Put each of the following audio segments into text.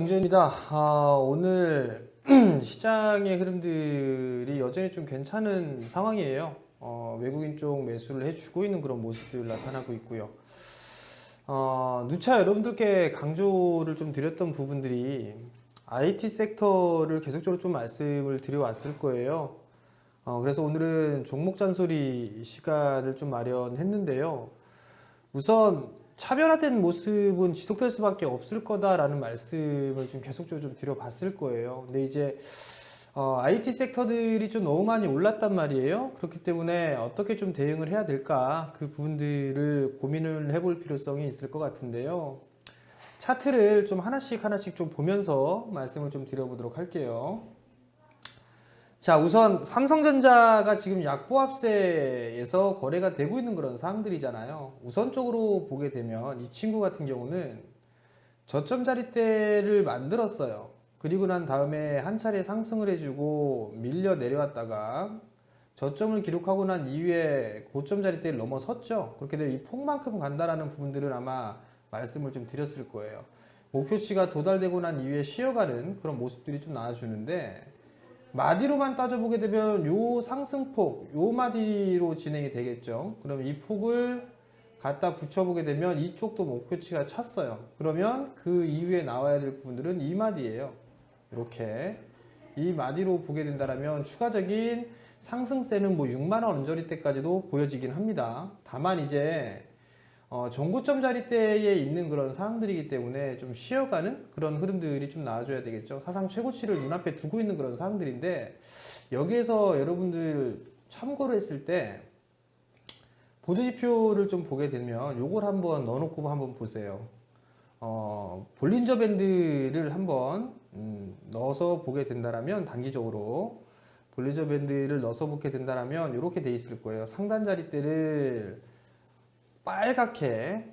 정준입니다. 오늘 시장의 흐름들이 여전히 좀 괜찮은 상황이에요. 외국인 쪽 매수를 해주고 있는 그런 모습들 나타나고 있고요. 누차 여러분들께 강조를 좀 드렸던 부분들이 IT 섹터를 계속적으로 좀 말씀을 드려왔을 거예요. 그래서 오늘은 종목 잔소리 시간을 좀 마련했는데요. 우선 차별화된 모습은 지속될 수밖에 없을 거다라는 말씀을 좀 계속적으로 좀 드려봤을 거예요. 근데 이제 IT 섹터들이 좀 너무 많이 올랐단 말이에요. 그렇기 때문에 어떻게 좀 대응을 해야 될까, 그 부분들을 고민을 해볼 필요성이 있을 것 같은데요. 차트를 좀 하나씩 좀 보면서 말씀을 좀 드려보도록 할게요. 자, 우선 삼성전자가 지금 약보합세에서 거래가 되고 있는 그런 사항들이잖아요. 우선적으로 보게 되면 이 친구 같은 경우는 저점 자리대를 만들었어요. 그리고 난 다음에 한 차례 상승을 해주고 밀려 내려왔다가 저점을 기록하고 난 이후에 고점 자리대를 넘어섰죠. 그렇게 되면 이 폭만큼 간다라는 부분들은 아마 말씀을 좀 드렸을 거예요. 목표치가 도달되고 난 이후에 쉬어가는 그런 모습들이 좀 나와주는데, 마디로만 따져보게 되면 요 상승폭, 요 마디로 진행이 되겠죠. 그럼 이 폭을 갖다 붙여보게 되면 이쪽도 목표치가 찼어요. 그러면 그 이후에 나와야 될 부분들은 이 마디예요. 이렇게 이 마디로 보게 된다면 추가적인 상승세는 뭐 6만원 언저리 때까지도 보여지긴 합니다. 다만 이제 정고점 자리대에 있는 그런 상황들이기 때문에 좀 쉬어가는 그런 흐름들이 좀 나와줘야 되겠죠. 사상 최고치를 눈앞에 두고 있는 그런 상황들인데, 여기에서 여러분들 참고를 했을 때 보조지표를 좀 보게 되면 요걸 한번 넣어놓고 한번 보세요. 볼린저 밴드를 한번 넣어서 보게 된다면, 단기적으로 볼린저 밴드를 넣어서 보게 된다면 이렇게 돼 있을 거예요. 상단 자리대를 빨갛게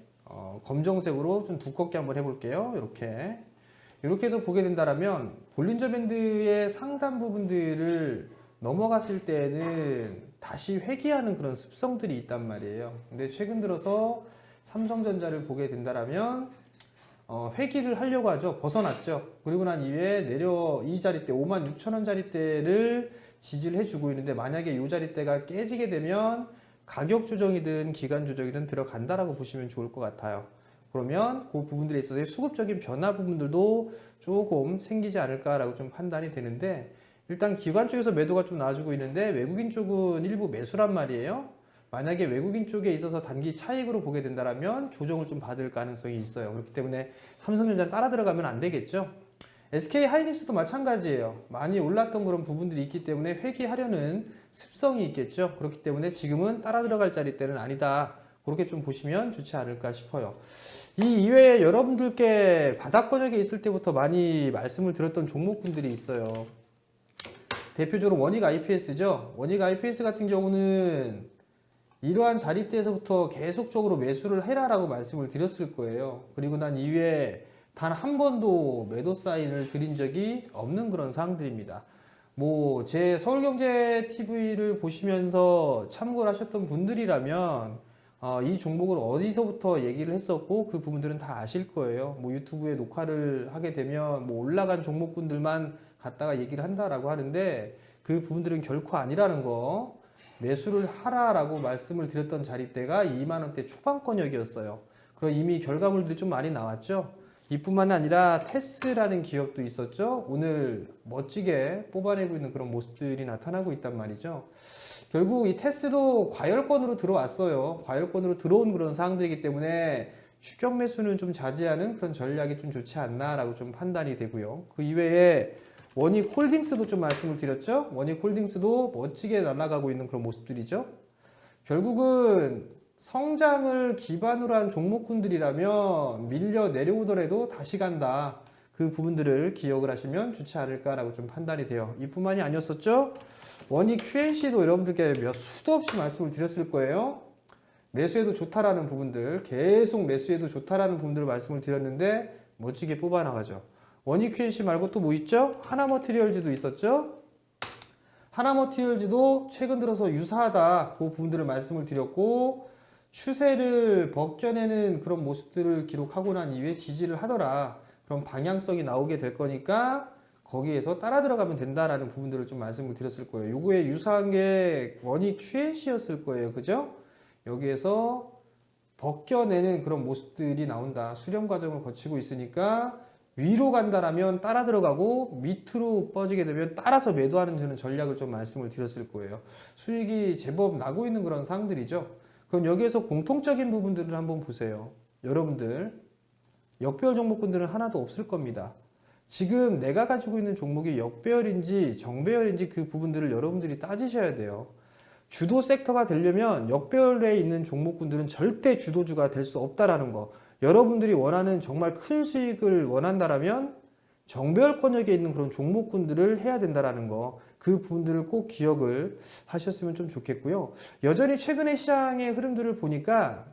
검정색으로 좀 두껍게 한번 해볼게요. 이렇게 해서 보게 된다면 볼린저 밴드의 상단 부분들을 넘어갔을 때는 다시 회귀하는 그런 습성들이 있단 말이에요. 근데 최근 들어서 삼성전자를 보게 된다면 회귀를 하려고 하죠. 벗어났죠. 그리고 난 이후에 내려 이 자리대 56,000원 자리대를 지지를 해주고 있는데, 만약에 이 자리대가 깨지게 되면 가격 조정이든 기간 조정이든 들어간다라고 보시면 좋을 것 같아요. 그러면 그 부분들에 있어서 수급적인 변화 부분들도 조금 생기지 않을까라고 좀 판단이 되는데, 일단 기관 쪽에서 매도가 좀 나와주고 있는데 외국인 쪽은 일부 매수란 말이에요. 만약에 외국인 쪽에 있어서 단기 차익으로 보게 된다면 조정을 좀 받을 가능성이 있어요. 그렇기 때문에 삼성전자 따라 들어가면 안 되겠죠. SK 하이닉스도 마찬가지예요. 많이 올랐던 그런 부분들이 있기 때문에 회귀하려는 습성이 있겠죠. 그렇기 때문에 지금은 따라 들어갈 자리대는 아니다. 그렇게 좀 보시면 좋지 않을까 싶어요. 이 이외에 여러분들께 바닥권역에 있을 때부터 많이 말씀을 드렸던 종목군들이 있어요. 대표적으로 원익 IPS죠. 원익 IPS 같은 경우는 이러한 자리대에서부터 계속적으로 매수를 해라라고 말씀을 드렸을 거예요. 그리고 난 이후에 단 한 번도 매도 사인을 드린 적이 없는 그런 상황들입니다. 뭐 제 서울경제 TV를 보시면서 참고를 하셨던 분들이라면 이 종목을 어디서부터 얘기를 했었고 그 부분들은 다 아실 거예요. 뭐 유튜브에 녹화를 하게 되면 뭐 올라간 종목군들만 갖다가 얘기를 한다라고 하는데, 그 부분들은 결코 아니라는 거, 매수를 하라라고 말씀을 드렸던 자리대가 2만원대 초반권역이었어요. 그리고 이미 결과물들이 좀 많이 나왔죠. 이뿐만 아니라 테스라는 기업도 있었죠. 오늘 멋지게 뽑아내고 있는 그런 모습들이 나타나고 있단 말이죠. 결국 이 테스도 과열권으로 들어왔어요. 과열권으로 들어온 그런 상황들이기 때문에 추격 매수는 좀 자제하는 그런 전략이 좀 좋지 않나라고 좀 판단이 되고요. 그 이외에 원익홀딩스도 좀 말씀을 드렸죠. 원익홀딩스도 멋지게 날아가고 있는 그런 모습들이죠. 결국은 성장을 기반으로 한 종목군들이라면 밀려 내려오더라도 다시 간다. 그 부분들을 기억을 하시면 좋지 않을까라고 좀 판단이 돼요. 이뿐만이 아니었었죠. 원익 QNC도 여러분들께 몇 수도 없이 말씀을 드렸을 거예요. 매수해도 좋다라는 부분들, 계속 매수해도 좋다라는 부분들을 말씀을 드렸는데 멋지게 뽑아나가죠. 원익 QNC 말고 또 뭐 있죠? 하나머티리얼즈도 있었죠. 하나머티리얼즈도 최근 들어서 유사하다, 그 부분들을 말씀을 드렸고, 추세를 벗겨내는 그런 모습들을 기록하고 난 이후에 지지를 하더라. 그런 방향성이 나오게 될 거니까 거기에서 따라 들어가면 된다라는 부분들을 좀 말씀을 드렸을 거예요. 요거에 유사한 게 원익 QH였을 거예요. 그죠? 여기에서 벗겨내는 그런 모습들이 나온다. 수렴 과정을 거치고 있으니까 위로 간다라면 따라 들어가고 밑으로 뻗지게 되면 따라서 매도하는 저는 전략을 좀 말씀을 드렸을 거예요. 수익이 제법 나고 있는 그런 상황들이죠. 그럼 여기에서 공통적인 부분들을 한번 보세요. 여러분들 역배열 종목군들은 하나도 없을 겁니다. 지금 내가 가지고 있는 종목이 역배열인지 정배열인지 그 부분들을 여러분들이 따지셔야 돼요. 주도 섹터가 되려면 역배열에 있는 종목군들은 절대 주도주가 될 수 없다라는 거. 여러분들이 원하는 정말 큰 수익을 원한다라면 정배열 권역에 있는 그런 종목군들을 해야 된다라는 거. 그 부분들을 꼭 기억을 하셨으면 좀 좋겠고요. 여전히 최근에 시장의 흐름들을 보니까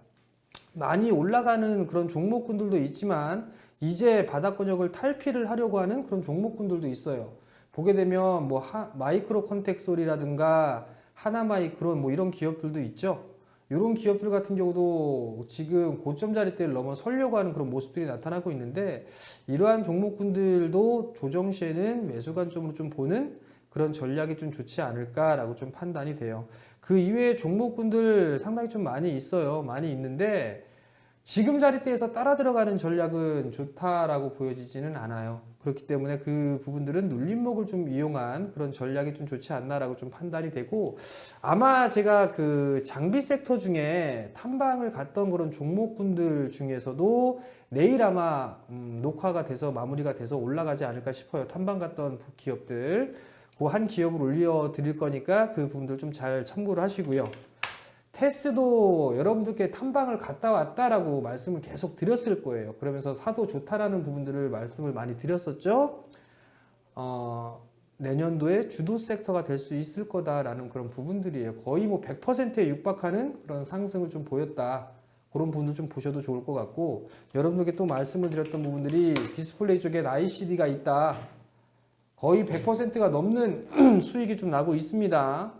많이 올라가는 그런 종목군들도 있지만 이제 바닥 권역을 탈피를 하려고 하는 그런 종목군들도 있어요. 보게 되면 뭐 마이크로 컨텍솔이라든가 하나마이크론 뭐 이런 기업들도 있죠. 이런 기업들 같은 경우도 지금 고점 자리대를 넘어서려고 하는 그런 모습들이 나타나고 있는데 이러한 종목군들도 조정 시에는 매수 관점으로 좀 보는 그런 전략이 좀 좋지 않을까라고 좀 판단이 돼요. 그 이외의 종목군들 상당히 좀 많이 있어요. 많이 있는데 지금 자리대에서 따라 들어가는 전략은 좋다라고 보여지지는 않아요. 그렇기 때문에 그 부분들은 눌림목을 좀 이용한 그런 전략이 좀 좋지 않나라고 좀 판단이 되고 아마 제가 그 장비 섹터 중에 탐방을 갔던 그런 종목군들 중에서도 내일 아마 녹화가 돼서 마무리가 돼서 올라가지 않을까 싶어요. 탐방 갔던 기업들 그 한 기업을 올려 드릴 거니까 그 부분들 좀 잘 참고를 하시고요. 테스도 여러분들께 탐방을 갔다 왔다라고 말씀을 계속 드렸을 거예요. 그러면서 사도 좋다라는 부분들을 말씀을 많이 드렸었죠. 내년도에 주도 섹터가 될 수 있을 거다라는 그런 부분들이에요. 거의 뭐 100%에 육박하는 그런 상승을 좀 보였다. 그런 부분도 좀 보셔도 좋을 것 같고 여러분들께 또 말씀을 드렸던 부분들이 디스플레이 쪽에 ICD가 있다. 거의 100%가 넘는 수익이 좀 나고 있습니다.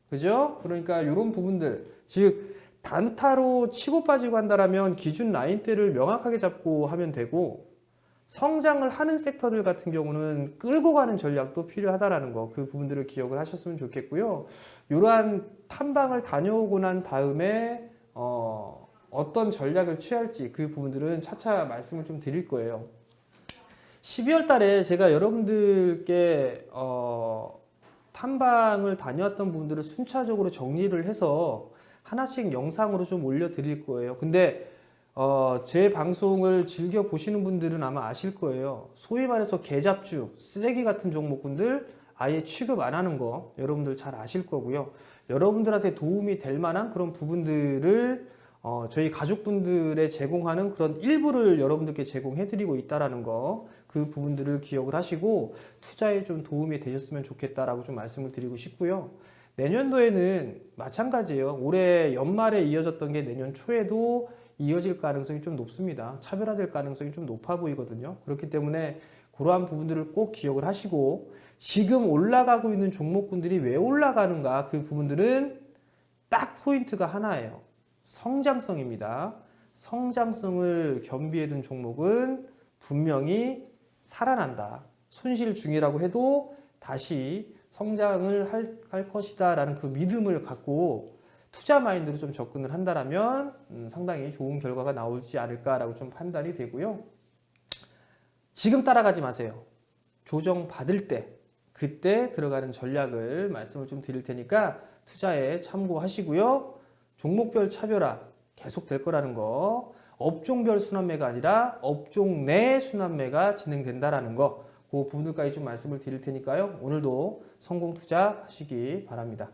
그죠? 그러니까 이런 부분들 즉 단타로 치고 빠지고 한다라면 기준 라인대를 명확하게 잡고 하면 되고 성장을 하는 섹터들 같은 경우는 끌고 가는 전략도 필요하다라는 거 그 부분들을 기억을 하셨으면 좋겠고요. 이러한 탐방을 다녀오고 난 다음에 어떤 전략을 취할지 그 부분들은 차차 말씀을 좀 드릴 거예요. 12월 달에 제가 여러분들께 탐방을 다녀왔던 부분들을 순차적으로 정리를 해서 하나씩 영상으로 좀 올려드릴 거예요. 근데 제 방송을 즐겨 보시는 분들은 아마 아실 거예요. 소위 말해서 개잡주, 쓰레기 같은 종목군들 아예 취급 안 하는 거 여러분들 잘 아실 거고요. 여러분들한테 도움이 될 만한 그런 부분들을 저희 가족분들에 제공하는 그런 일부를 여러분들께 제공해드리고 있다라는 거 그 부분들을 기억을 하시고 투자에 좀 도움이 되셨으면 좋겠다라고 좀 말씀을 드리고 싶고요. 내년도에는 마찬가지예요. 올해 연말에 이어졌던 게 내년 초에도 이어질 가능성이 좀 높습니다. 차별화될 가능성이 좀 높아 보이거든요. 그렇기 때문에 그러한 부분들을 꼭 기억을 하시고 지금 올라가고 있는 종목군들이 왜 올라가는가 그 부분들은 딱 포인트가 하나예요. 성장성입니다. 성장성을 겸비해 둔 종목은 분명히 살아난다. 손실 중이라고 해도 다시 성장을 할 것이다 라는 그 믿음을 갖고 투자 마인드로 좀 접근을 한다면 상당히 좋은 결과가 나오지 않을까라고 좀 판단이 되고요. 지금 따라가지 마세요. 조정 받을 때 그때 들어가는 전략을 말씀을 좀 드릴 테니까 투자에 참고하시고요. 종목별 차별화 계속 될 거라는 거 업종별 순환매가 아니라 업종 내 순환매가 진행된다라는 거 그 부분들까지 좀 말씀을 드릴 테니까요. 오늘도 성공 투자 하시기 바랍니다.